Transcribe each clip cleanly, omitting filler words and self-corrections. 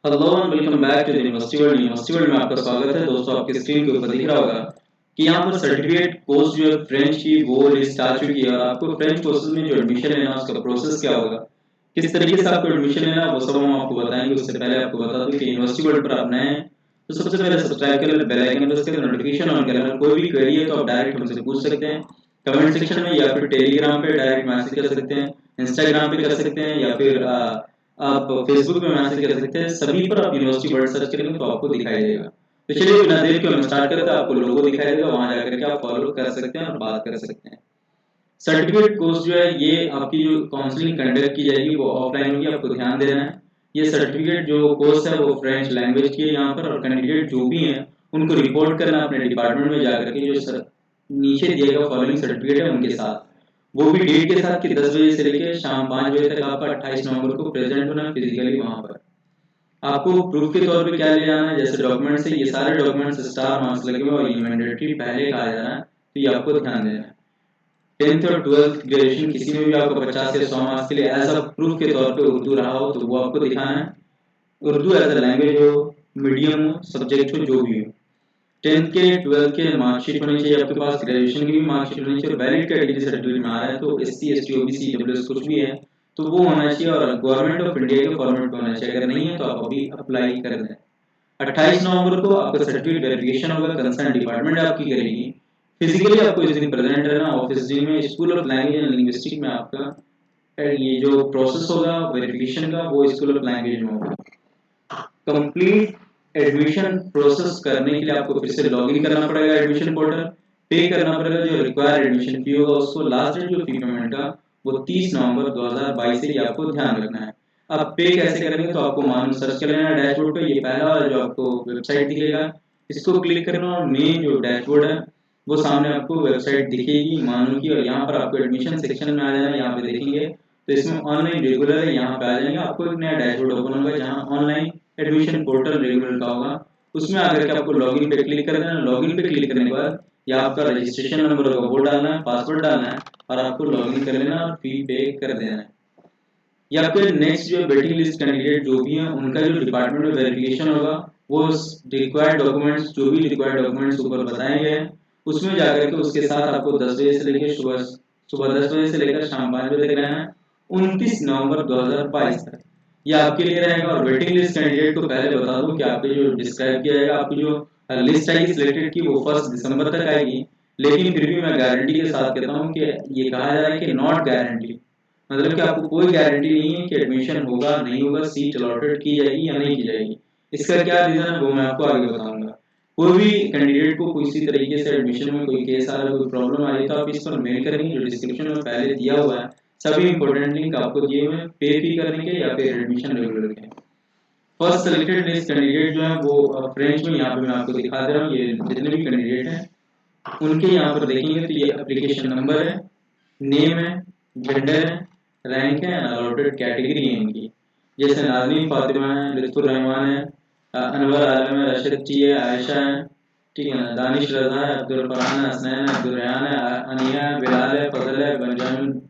Hello and welcome back to the university world में आपका स्वागत है। दोस्तों, आपकी स्क्रीन के ऊपर दिख रहा होगा कि यहाँ पर सर्टिफिकेट कोर्स जो है फ्रेंच की वो लिस्ट आ चुकी है और आपको फ्रेंच कोर्सेज में जो एडमिशन लेना है उसका प्रोसेस क्या होगा, किस तरीके से आपको एडमिशन लेना है वो सब हम आपको बताएंगे। उससे पहले आपको बता दूं कि यूनिवर्सिटी वर्ल्ड पर आप नए हैं तो सबसे पहले सब्सक्राइब कर लें, बेल आइकन प्रेस कर लें, नोटिफिकेशन ऑन कर लें। कोई भी क्वेरी है तो आप डायरेक्ट हमसे पूछ सकते हैं कमेंट सेक्शन में, या फिर टेलीग्राम पे डायरेक्ट मैसेज कर सकते हैं, इंस्टाग्राम पे कर सकते हैं, या फिर आप फेसबुक पे मैसेज कर सकते हैं। सभी पर आप यूनिवर्सिटी वर्ड सर्च करेंगे तो आपको दिखाई देगा। तो चलिए बिना देर के हम स्टार्ट करते हैं। आपको लोगो दिखाई देगा, वहां जाकर के आप फॉलो कर सकते हैं और बात कर सकते हैं। सर्टिफिकेट कोर्स जो है ये आपकी जो काउंसलिंग कंडक्ट की जाएगी वो ऑफलाइन होगी, आपको ध्यान देना है। ये सर्टिफिकेट जो कोर्स है वो फ्रेंच लैंग्वेज की है यहाँ पर, और कैंडिडेट जो भी हैं उनको रिपोर्ट करना अपने डिपार्टमेंट में जाकर के जो नीचे दिए गए फॉलोइंग सर्टिफिकेट है उनके साथ, वो भी डेट के साथ कि 10 बजे से लेकर शाम 5 बजे तक आपका 28 नवंबर को प्रेजेंट होना है फिजिकली वहां पर। आपको प्रूफ के तौर पे क्या ले जाना है, जैसे डॉक्यूमेंट्स है, ये सारे डॉक्यूमेंट्स स्टार मार्क्स लगे हुए और ये मैंडेटरी पहले कहा जाना है, तो ये आपको ध्यान देना है। 10th और 12th ग्रेजुएशन किसी में भी आपको 50 से 100 मार्क्स के लिए एज अ प्रूफ के तौर पे उर्दू रहा हो तो वो आपको दिखाना है। उर्दू एज अ लैंग्वेज हो, मीडियम हो, सब्जेक्ट हो, जो भी हो। 10th के 12th के मार्कशीट होनी चाहिए आपके पास, ग्रेजुएशन की भी मार्कशीट होनी चाहिए। वैलिड कैटेगरी सर्टिफिकेट में आ रहा है तो एससी एसटी ओबीसी ईडब्ल्यूएस कुछ भी है तो वो होना चाहिए, और गवर्नमेंट ऑफ इंडिया के फॉर्मेट में होना चाहिए। अगर नहीं है तो आप अभी अप्लाई कर दें। 28 नवंबर को आपका सर्टिफिकेट वेरिफिकेशन होगा, कंसर्न डिपार्टमेंट आपकी करेगी। फिजिकली आपको इस दिन प्रेजेंट रहना ऑफिस जी में। School of language and linguistic में आपका ये जो प्रोसेस होगा वेरिफिकेशन का वो स्कूल ऑफ लैंग्वेज में होगा। कंप्लीट एडमिशन प्रोसेस करने के लिए आपको फिर से लॉगिन करना पड़ेगा एडमिशन पोर्टल, पे करना पड़ेगा जो रिक्वायर्ड एडमिशन फी होगा उसको। लास्ट डेट जो फी पेमेंट का वो 30 नवंबर 2022 से आपको ध्यान रखना है। अब पे कैसे करेंगे तो आपको मालूम, सर्च कर लेना डैशबोर्ड पे, ये पहला वाला जो आपको वेबसाइट दिखेगा इसको क्लिक करना और मेन जो डैशबोर्ड है वो सामने आपको वेबसाइट दिखेगी मानो की, और यहाँ पर आपको एडमिशन सेक्शन में आ जाना। यहाँ पे देखेंगे तो इसमें ऑनलाइन रेगुलर है, यहाँ पे आ जाएंगे। आपको एक नया डैशबोर्ड ओपन होगा जहाँ ऑनलाइन एडमिशन पोर्टल रेगुलर का होगा, उसमें आकर के आपको लॉगिन पे क्लिक कर देना। लॉगिन पे क्लिक करने के बाद या आपका रजिस्ट्रेशन नंबर होगा वो डालना है, पासवर्ड डालना है और आपको लॉगिन कर लेना और फी पे कर देना है। या फिर नेक्स्ट जो वेटिंग लिस्ट कैंडिडेट जो भी हैं उनका जो डिपार्टमेंट में वेरिफिकेशन होगा वो रिक्वायर्ड डॉक्यूमेंट्स जो भी रिक्वायर्ड डॉक्यूमेंट्स ऊपर बताए गए हैं उसमें जाकर के उसके साथ आपको 10 बजे से लेकर सुबह सुबह 10 बजे से लेकर शाम 5 बजे तक रहना है, 29 नवंबर 2022 तक। ये आपके लिए रहेगा। और वेटिंग लिस्ट कैंडिडेट को पहले बता दूं कि आपके जो डिस्क्राइब किया जाएगा, आपकी जो लिस्ट आएगी सिलेक्टेड की वो 1 दिसंबर तक आएगी। लेकिन फिर भी मैं गारंटी के साथ कहता हूँ कि ये कहा जा रहा है कि नॉट गारंटी, मतलब कि आपको कोई गारंटी नहीं है कि एडमिशन होगा नहीं होगा, सीट अलॉटेड की जाएगी या नहीं की जाएगी। इसका क्या रीजन है वो मैं आपको आगे बताऊंगा। कोई भी कैंडिडेट को किसी तरीके से एडमिशन में कोई केस आ रहा है, कोई प्रॉब्लम आ रही है तो आप इस पर मेल करेंगे, जो डिस्क्रिप्शन में पहले दिया हुआ है सभी इंपॉर्टेंट लिंक आपको दिए हुए हैं पे फी करने के या फिर एडमिशन रेगुलर के। फर्स्ट सिलेक्टेड लिस्ट कैंडिडेट जो है वो फ्रेंच में यहाँ पे मैं आपको दिखा दे रहा हूँ। ये जितने भी कैंडिडेट हैं उनके यहाँ पर देखेंगे तो ये एप्लीकेशन नंबर है, नेम है, जेंडर है, रैंक है, अलॉटेड कैटेगरी है इनकी। जैसे नाज़नीन फातिमा है, लुत्फुर रहमान है, अनवर आलम है, रशद टी है, आयशा है, ठीक है ना, दानिश रजा है, अब्दुल फरहान है, हसनैन है, अब्दुल रेहान है, अनिया है, बिलाल है, फजल है, बेंजामिन।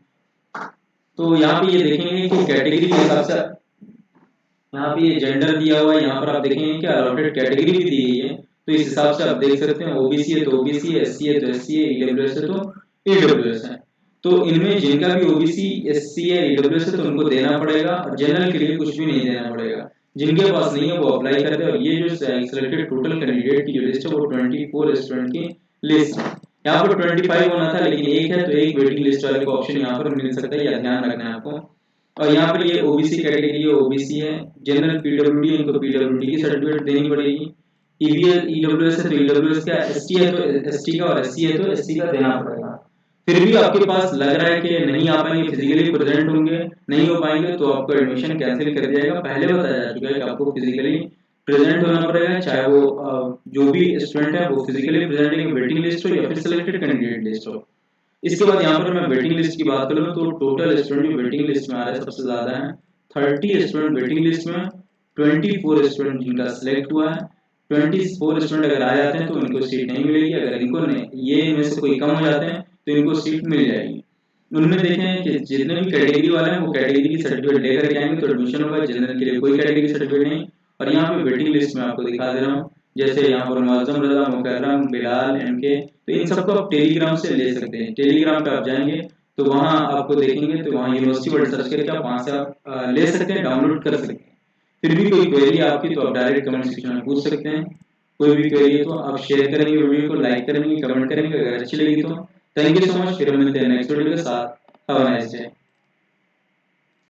तो यहाँ पे ये देखेंगे कि कैटेगरी के हिसाब से यहाँ पे ये जेंडर दिया हुआ है, यहाँ पर आप देखेंगे कि अलॉटेड कैटेगरी भी दी गई है। तो इस हिसाब से आप देख सकते हैं ओबीसी है तो ओबीसी है, एससी है तो एससी है, ईडब्ल्यूएस है तो ईडब्ल्यूएस है। तो इनमें जिनका भी ओबीसी एससी है ईडब्ल्यूएस है तो उनको देना पड़ेगा, और जनरल के लिए कुछ भी नहीं देना पड़ेगा। जिनके पास नहीं है वो अप्लाई कर दे। और ये जो सिलेक्टेड टोटल कैंडिडेट की जो लिस्ट है वो 24 स्टूडेंट की लिस्ट है। यहाँ पर 25 होना था लेकिन एक है तो एक वेटिंग लिस्ट वाले को ऑप्शन यहाँ पर मिल सकता है, या ध्यान रखना है आपको। और यहाँ पर ये ओबीसी कैटेगरी है, ओबीसी है, जनरल पीडब्ल्यूडी इनको पीडब्ल्यूडी की सर्टिफिकेट देनी पड़ेगी। ईवीएस ईडब्ल्यूएस है तो ईडब्ल्यूएस का, एसटी है तो एसटी का, और एससी है तो एससी का देना पड़ेगा। फिर भी आपके पास लग रहा है कि नहीं आ पाएंगे, फिजिकली प्रेजेंट होंगे नहीं हो पाएंगे तो आपको एडमिशन कैंसिल कर दिया जाएगा। पहले बताया जा चुका है कि आपको फिजिकली प्रेजेंट होना पड़ेगा, चाहे वो जो भी स्टूडेंट है वो फिजिकली प्रेजेंट है, वेटिंग लिस्ट हो या फिर सिलेक्टेड कैंडिडेट लिस्ट हो। इसके बाद यहाँ पर मैं वेटिंग लिस्ट की बात करूँ तो टोटल स्टूडेंट जो वेटिंग लिस्ट में आ रहा है सबसे ज्यादा है 30 स्टूडेंट वेटिंग लिस्ट में, 24 स्टूडेंट जिनका सिलेक्ट हुआ है। 24 स्टूडेंट अगर आ जाते हैं तो इनको सीट नहीं मिलेगी, अगर इनको नहीं ये में से कोई कम हो जाते हैं तो इनको सीट मिल जाएगी। उनमें देखें कि जितने भी कैटेगरी वाले हैं वो कैटेगरी की सर्टिफिकेट लेकर के आएंगे तो एडमिशन होगा। जनरल के लिए कोई कैटेगरी सर्टिफिकेट नहीं, और यहाँ पे वेटिंग लिस्ट में आपको दिखा दे रहा हूँ, जैसे यहाँ पर मुअज्जम रजा, मुकर्रम, बिलाल, एमके, तो इन सबको आप टेलीग्राम से ले सकते हैं। टेलीग्राम पे आप जाएंगे तो वहाँ आपको देखेंगे, तो वहाँ यूनिवर्सिटी वर्ल्ड सर्च करके आप वहाँ से आप ले सकते हैं, डाउनलोड कर सकते हैं। फिर भी कोई क्वेरी आपकी तो आप डायरेक्ट कमेंट सेक्शन में पूछ सकते हैं। कोई भी क्वेरी है तो आप शेयर करेंगे, वीडियो को लाइक करेंगे, कमेंट करेंगे अगर अच्छी लगी तो। थैंक यू सो मच, फिर मिलते हैं नेक्स्ट वीडियो के साथ। Have a nice day.